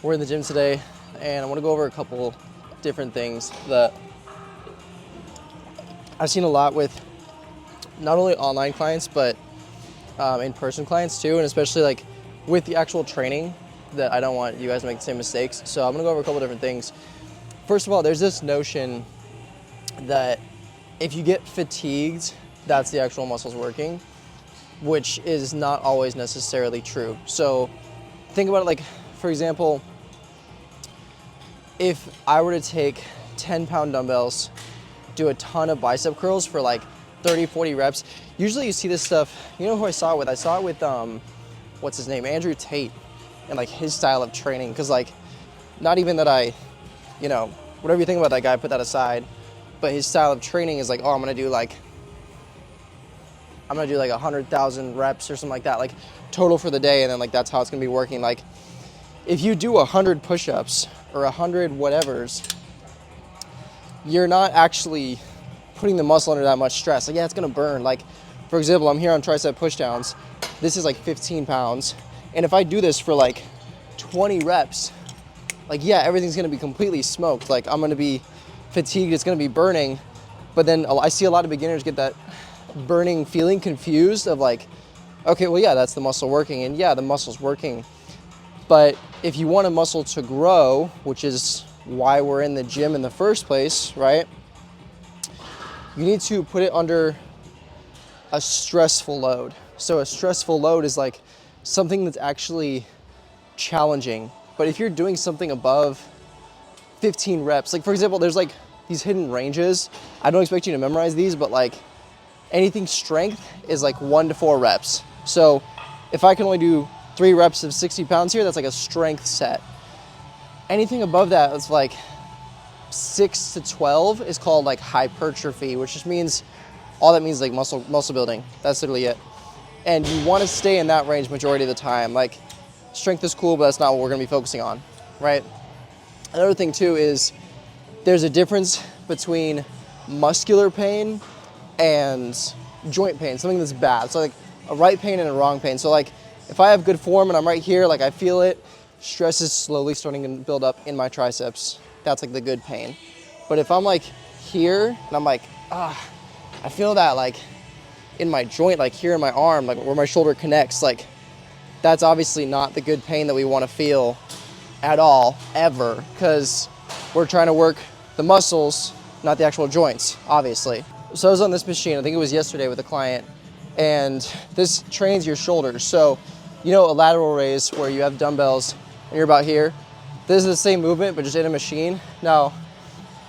We're in the gym today, and I want to go over a couple different things that I've seen a lot with not only online clients, but in-person clients too, and especially like with the actual training, that I don't want you guys to make the same mistakes. So I'm gonna go over a couple different things. First of all, there's this notion that if you get fatigued, that's the actual muscles working, which is not always necessarily true. So think about it like, for example, if I were to take 10-pound dumbbells, do a ton of bicep curls for like 30, 40 reps, usually you see this stuff, you know who I saw it with? I saw it with, what's his name? Andrew Tate, and like his style of training. Cause like, not even that I, whatever you think about that guy, put that aside, but his style of training is like, oh, I'm gonna do like 100,000 reps or something like that, like total for the day. And then like, that's how it's gonna be working. Like if you do 100 push-ups or 100 whatevers, you're not actually putting the muscle under that much stress. Like, yeah, it's gonna burn. Like, for example, I'm here on tricep pushdowns. This is like 15 pounds. And if I do this for like 20 reps, like, yeah, everything's gonna be completely smoked. Like, I'm gonna be fatigued, it's gonna be burning. But then I see a lot of beginners get that burning feeling confused of like, okay, well, yeah, that's the muscle working. And yeah, the muscle's working. But if you want a muscle to grow, which is why we're in the gym in the first place, right? You need to put it under a stressful load. So a stressful load is like something that's actually challenging. But if you're doing something above 15 reps, like for example, there's like these hidden ranges. I don't expect you to memorize these, but like anything strength is like 1 to 4 reps. So if I can only do 3 reps of 60 pounds here, that's like a strength set. Anything above that, it's like 6 to 12 is called like hypertrophy, which just means, all that means is like muscle building. That's literally it. And you want to stay in that range majority of the time. Like strength is cool, but that's not what we're going to be focusing on, right? Another thing too is there's a difference between muscular pain and joint pain, something that's bad. So like a right pain and a wrong pain. So like if I have good form and I'm right here, like I feel it, stress is slowly starting to build up in my triceps. That's like the good pain. But if I'm like here and I'm like, I feel that like in my joint, like here in my arm, like where my shoulder connects, like that's obviously not the good pain that we want to feel at all, ever, because we're trying to work the muscles, not the actual joints, obviously. So I was on this machine, I think it was yesterday with a client, and this trains your shoulders. So, you know, a lateral raise where you have dumbbells and you're about here. This is the same movement, but just in a machine. Now,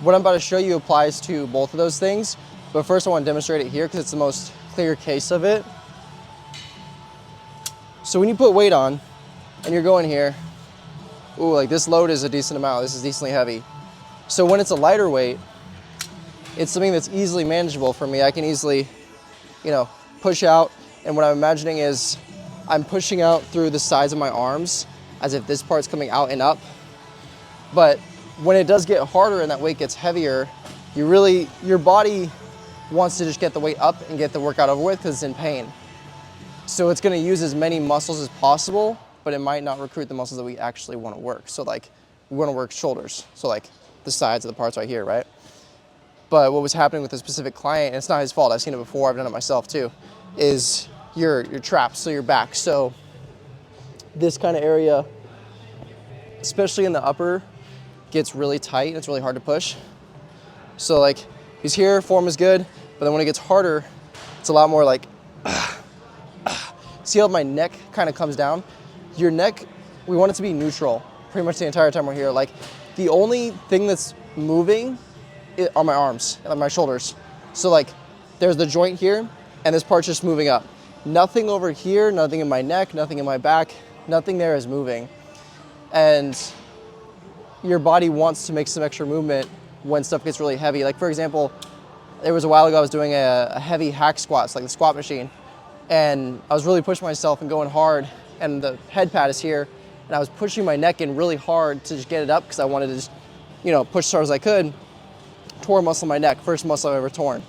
what I'm about to show you applies to both of those things, but first I want to demonstrate it here because it's the most clear case of it. So when you put weight on and you're going here, ooh, like this load is a decent amount. This is decently heavy. So when it's a lighter weight, it's something that's easily manageable for me. I can easily, push out. And what I'm imagining is I'm pushing out through the sides of my arms as if this part's coming out and up. But when it does get harder and that weight gets heavier, your body wants to just get the weight up and get the workout over with because it's in pain. So it's gonna use as many muscles as possible, but it might not recruit the muscles that we actually wanna work. So like, we wanna work shoulders. So like the sides of the parts right here, right? But what was happening with a specific client, and it's not his fault, I've seen it before, I've done it myself too, is your traps, so your back. So this kind of area, especially in the upper, gets really tight and it's really hard to push. So like, he's here, form is good, but then when it gets harder, it's a lot more like, see how my neck kind of comes down? Your neck, we want it to be neutral pretty much the entire time we're here. Like the only thing that's moving are my arms and my shoulders. So like there's the joint here and this part's just moving up. Nothing over here, nothing in my neck, nothing in my back, nothing there is moving. And your body wants to make some extra movement when stuff gets really heavy. Like for example, there was a while ago I was doing a heavy hack squats, like the squat machine. And I was really pushing myself and going hard, and the head pad is here. And I was pushing my neck in really hard to just get it up because I wanted to just, push as hard as I could. Tore a muscle in my neck, first muscle I've ever torn.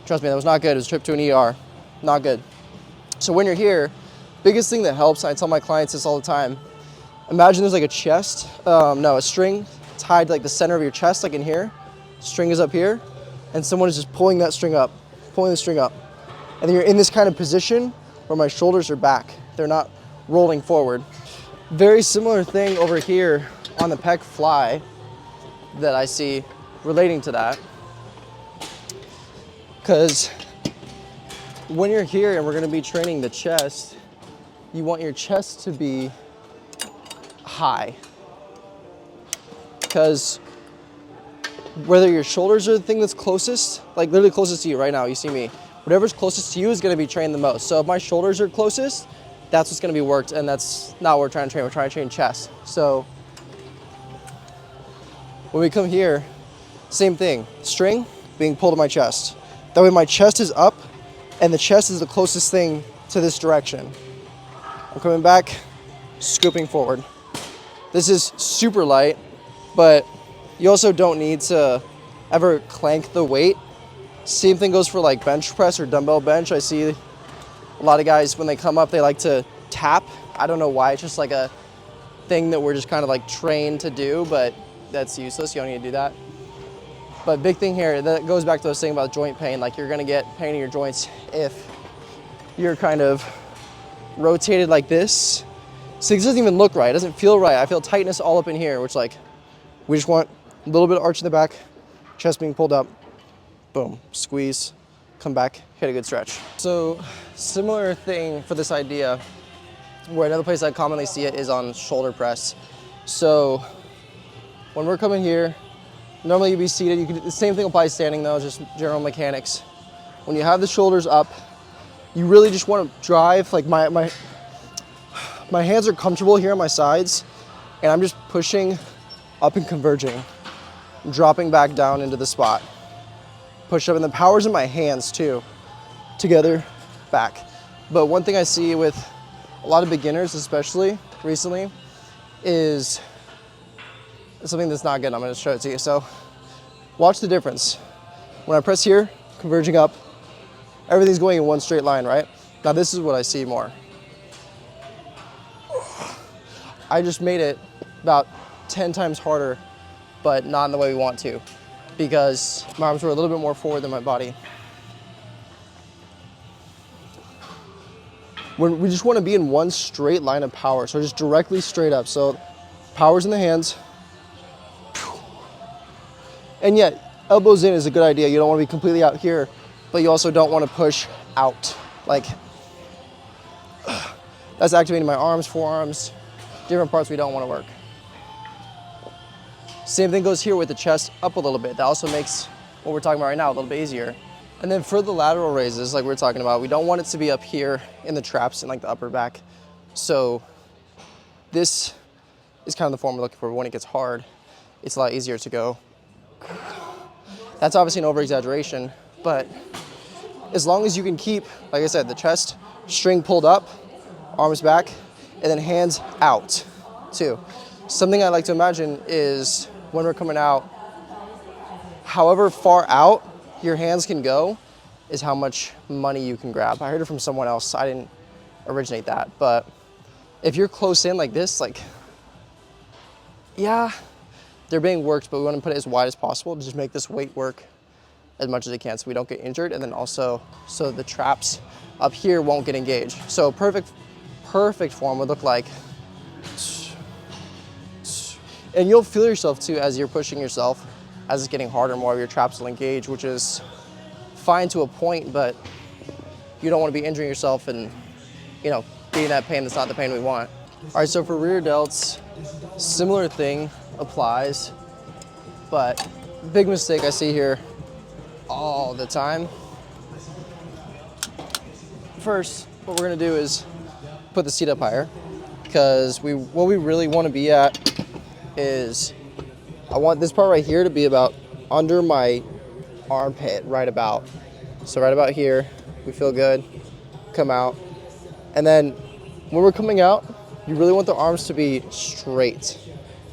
Trust me, that was not good. It was a trip to an ER, not good. So when you're here, biggest thing that helps, I tell my clients this all the time, Imagine there's like a chest, no, a string tied to like the center of your chest, like in here. String is up here, and someone is just pulling that string up, pulling the string up. And then you're in this kind of position where my shoulders are back. They're not rolling forward. Very similar thing over here on the pec fly that I see relating to that. Because when you're here and we're gonna be training the chest, you want your chest to be high. Because whether your shoulders are the thing that's closest, like literally closest to you right now, you see me, whatever's closest to you is gonna be trained the most. So if my shoulders are closest, that's what's gonna be worked, and that's not what we're trying to train. We're trying to train chest. So when we come here, same thing, string being pulled to my chest. That way my chest is up and the chest is the closest thing to this direction. I'm coming back, scooping forward. This is super light, but you also don't need to ever clank the weight. Same thing goes for like bench press or dumbbell bench. I see a lot of guys when they come up, they like to tap. I don't know why, it's just like a thing that we're just kind of like trained to do, but that's useless, you don't need to do that. But big thing here, that goes back to what I was saying about joint pain. Like you're gonna get pain in your joints if you're kind of rotated like this. So this doesn't even look right, it doesn't feel right. I feel tightness all up in here, which like, we just want a little bit of arch in the back, chest being pulled up, boom, squeeze, come back, hit a good stretch. So similar thing for this idea, where another place I commonly see it is on shoulder press. So when we're coming here, normally you'd be seated. The same thing applies standing though, just general mechanics. When you have the shoulders up, you really just want to drive, like my hands are comfortable here on my sides, and I'm just pushing up and converging, dropping back down into the spot. Push up, and the power's in my hands too. Together, back. But one thing I see with a lot of beginners, especially recently, is something that's not good. I'm gonna show it to you. So watch the difference. When I press here, converging up, everything's going in one straight line, right? Now this is what I see more. I just made it about 10 times harder, but not in the way we want to, because my arms were a little bit more forward than my body. When we just want to be in one straight line of power, so just directly straight up. So power's in the hands. And yet, elbows in is a good idea. You don't want to be completely out here, but you also don't want to push out. Like, that's activating my arms, forearms, different parts we don't want to work. Same thing goes here with the chest up a little bit. That also makes what we're talking about right now a little bit easier. And then for the lateral raises, like we were talking about, we don't want it to be up here in the traps and like the upper back. So this is kind of the form we're looking for. When it gets hard, it's a lot easier to go. That's obviously an over-exaggeration, but as long as you can keep, like I said, the chest string pulled up, arms back, and then hands out too. Something I like to imagine is when we're coming out, however far out your hands can go is how much money you can grab. I heard it from someone else. I didn't originate that, but if you're close in like this, like, yeah, they're being worked, but we want to put it as wide as possible to just make this weight work as much as it can so we don't get injured, and then also so the traps up here won't get engaged. So perfect form would look like, and you'll feel yourself too as you're pushing yourself, as it's getting harder, more of your traps will engage, which is fine to a point, but you don't want to be injuring yourself and, you know, being that pain that's not the pain we want. All right, so for rear delts, similar thing applies, but big mistake I see here all the time. First, what we're gonna do is put the seat up higher, because what we really want to be at is, I want this part right here to be about under my armpit, right about. So right about here, we feel good, come out. And then when we're coming out, you really want the arms to be straight.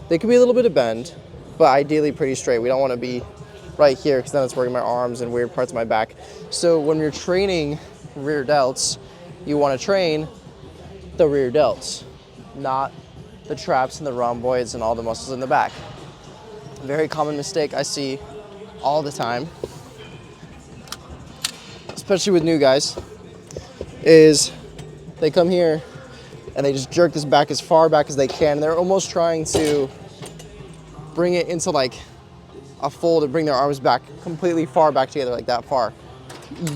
They could be a little bit of bend, but ideally pretty straight. We don't want to be right here, because then it's working my arms and weird parts of my back. So when you're training rear delts, you want to train the rear delts, not the traps and the rhomboids and all the muscles in the back. Very common mistake I see all the time, especially with new guys, is they come here and they just jerk this back as far back as they can. They're almost trying to bring it into like a fold and bring their arms back completely far back together, like that far.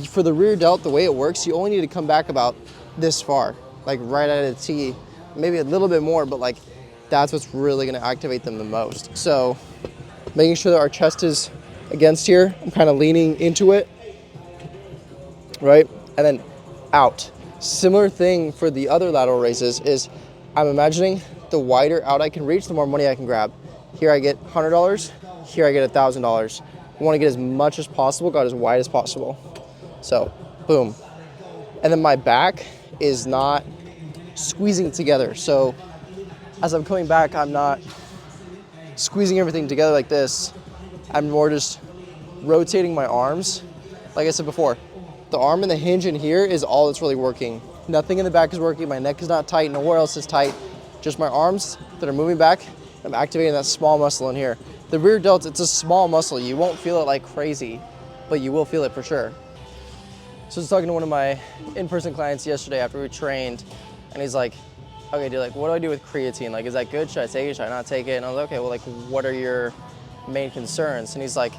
For the rear delt, the way it works, you only need to come back about this far, like right at a T, maybe a little bit more, but like that's what's really gonna activate them the most. So making sure that our chest is against here, I'm kind of leaning into it, right? And then out. Similar thing for the other lateral raises is I'm imagining the wider out I can reach, the more money I can grab. Here I get $100, here I get $1,000. I want to get as much as possible, got as wide as possible. So, boom. And then my back is not squeezing together. So as I'm coming back, I'm not squeezing everything together like this. I'm more just rotating my arms. Like I said before, the arm and the hinge in here is all that's really working. Nothing in the back is working. My neck is not tight. Nowhere else is tight. Just my arms that are moving back. I'm activating that small muscle in here. The rear delt, it's a small muscle. You won't feel it like crazy, but you will feel it for sure. So I was talking to one of my in-person clients yesterday after we trained, and he's like, okay, dude, like, what do I do with creatine? Like, is that good? Should I take it? Should I not take it? And I was like, okay, well, like, what are your main concerns? And he's like,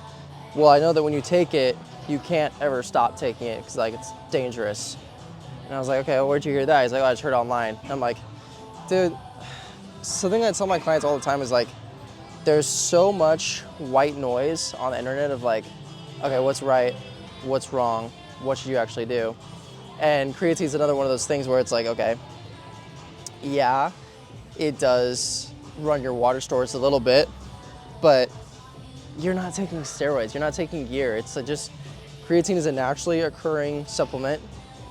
well, I know that when you take it, you can't ever stop taking it because, like, it's dangerous. And I was like, okay, well, where'd you hear that? He's like, oh, I just heard it online. And I'm like, dude, something I tell my clients all the time is like, there's so much white noise on the internet of like, okay, what's right, what's wrong, what should you actually do? And creatine is another one of those things where it's like, okay, yeah, it does run your water stores a little bit, but you're not taking steroids, you're not taking gear. It's just, creatine is a naturally occurring supplement,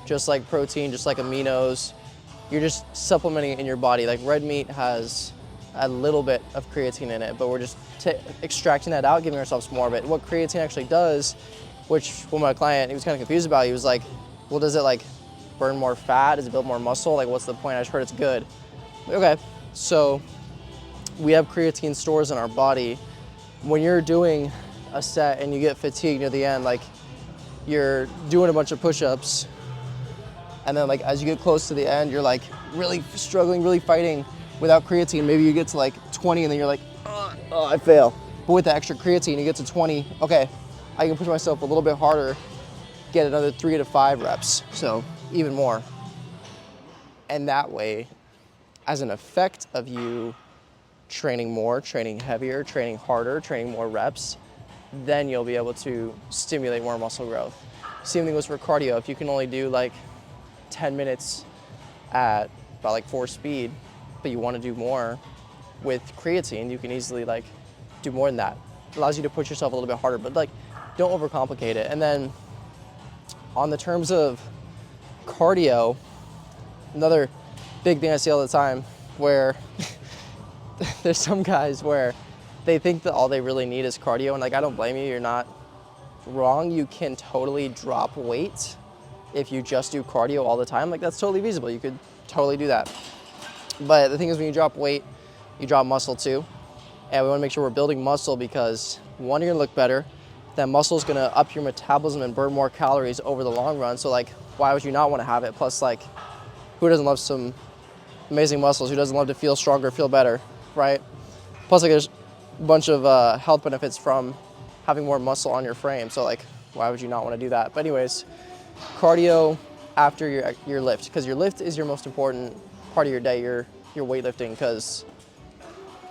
just like protein, just like aminos. You're just supplementing it in your body. Like red meat has a little bit of creatine in it, but we're just extracting that out, giving ourselves more of it. What creatine actually does, which when my client, he was kind of confused about, he was like, well, does it like burn more fat? Does it build more muscle? Like, what's the point? I just heard it's good. Okay, so we have creatine stores in our body. When you're doing a set and you get fatigued near the end, like you're doing a bunch of push-ups, and then like as you get close to the end, you're like really struggling, really fighting without creatine. Maybe you get to like 20 and then you're like, oh, I fail. But with the extra creatine, you get to 20, okay, I can push myself a little bit harder, get another 3 to 5 reps, so even more. And that way, as an effect of you training more, training heavier, training harder, training more reps, then you'll be able to stimulate more muscle growth. Same thing goes for cardio. If you can only do like 10 minutes at about like 4 speed, but you want to do more with creatine, you can easily like do more than that. It allows you to push yourself a little bit harder, but like don't overcomplicate it. And then on the terms of cardio, another big thing I see all the time where there's some guys where they think that all they really need is cardio, and like I don't blame you, you're not wrong. You can totally drop weight if you just do cardio all the time. Like that's totally feasible. You could totally do that. But the thing is, when you drop weight, you drop muscle too. And we want to make sure we're building muscle because one, you're gonna look better. That muscle is gonna up your metabolism and burn more calories over the long run. So like, why would you not want to have it? Plus, like, who doesn't love some amazing muscles? Who doesn't love to feel stronger, feel better, right? Plus, like, there's a bunch of health benefits from having more muscle on your frame. So like, why would you not want to do that? But anyways, cardio after your lift, because your lift is your most important part of your day, your weightlifting, because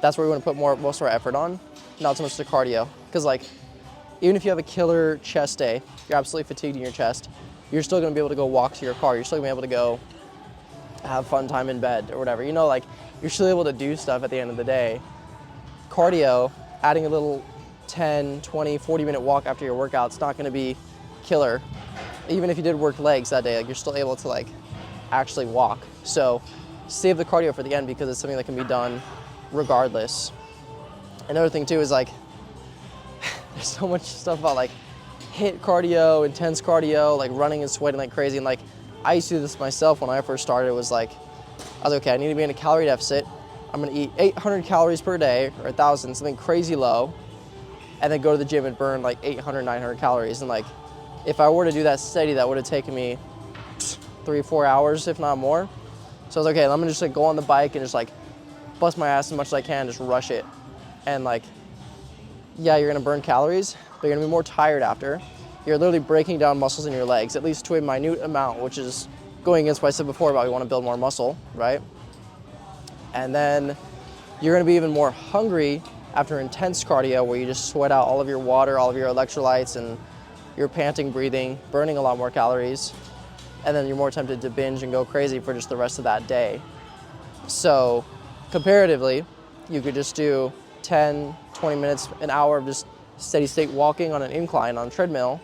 that's where we want to put most of our effort on, not so much the cardio. Because like, even if you have a killer chest day, you're absolutely fatigued in your chest, you're still going to be able to go walk to your car. You're still going to be able to go have fun time in bed or whatever. You know, like, you're still able to do stuff at the end of the day. Cardio, adding a little 10, 20, 40-minute walk after your workout's not going to be killer. Even if you did work legs that day, like, you're still able to like actually walk. So save the cardio for the end because it's something that can be done regardless. Another thing too is like, there's so much stuff about like HIIT cardio, intense cardio, like running and sweating like crazy. And like, I used to do this myself when I first started. It was like, I was okay, I need to be in a calorie deficit. I'm gonna eat 800 calories per day, or 1,000, something crazy low, and then go to the gym and burn like 800, 900 calories. And like, if I were to do that steady, that would have taken me 3-4 hours, if not more. So I was like, okay, I'm gonna just like go on the bike and just like bust my ass as much as I can, just rush it. And like, yeah, you're gonna burn calories, but you're gonna be more tired after. You're literally breaking down muscles in your legs, at least to a minute amount, which is going against what I said before about you wanna build more muscle, right? And then you're gonna be even more hungry after intense cardio, where you just sweat out all of your water, all of your electrolytes, and you're panting, breathing, burning a lot more calories. And then you're more tempted to binge and go crazy for just the rest of that day. So comparatively, you could just do 10, 20 minutes, an hour of just steady state walking on an incline on a treadmill.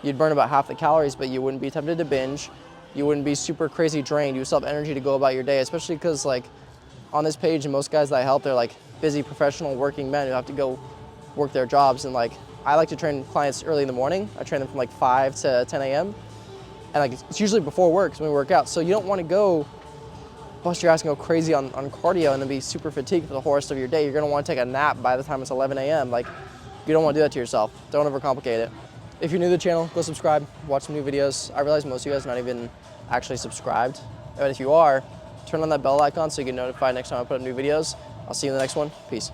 You'd burn about half the calories, but you wouldn't be tempted to binge. You wouldn't be super crazy drained. You still have energy to go about your day, especially because like on this page, and most guys that I help, they're like busy professional working men who have to go work their jobs. And like, I like to train clients early in the morning. I train them from like 5 to 10 a.m. And like, it's usually before work, when we work out. So you don't want to go bust your ass and go crazy on cardio and then be super fatigued for the whole rest of your day. You're gonna want to take a nap by the time it's 11 a.m. Like, you don't want to do that to yourself. Don't overcomplicate it. If you're new to the channel, go subscribe, watch some new videos. I realize most of you guys are not even actually subscribed. But if you are, turn on that bell icon so you get notified next time I put up new videos. I'll see you in the next one. Peace.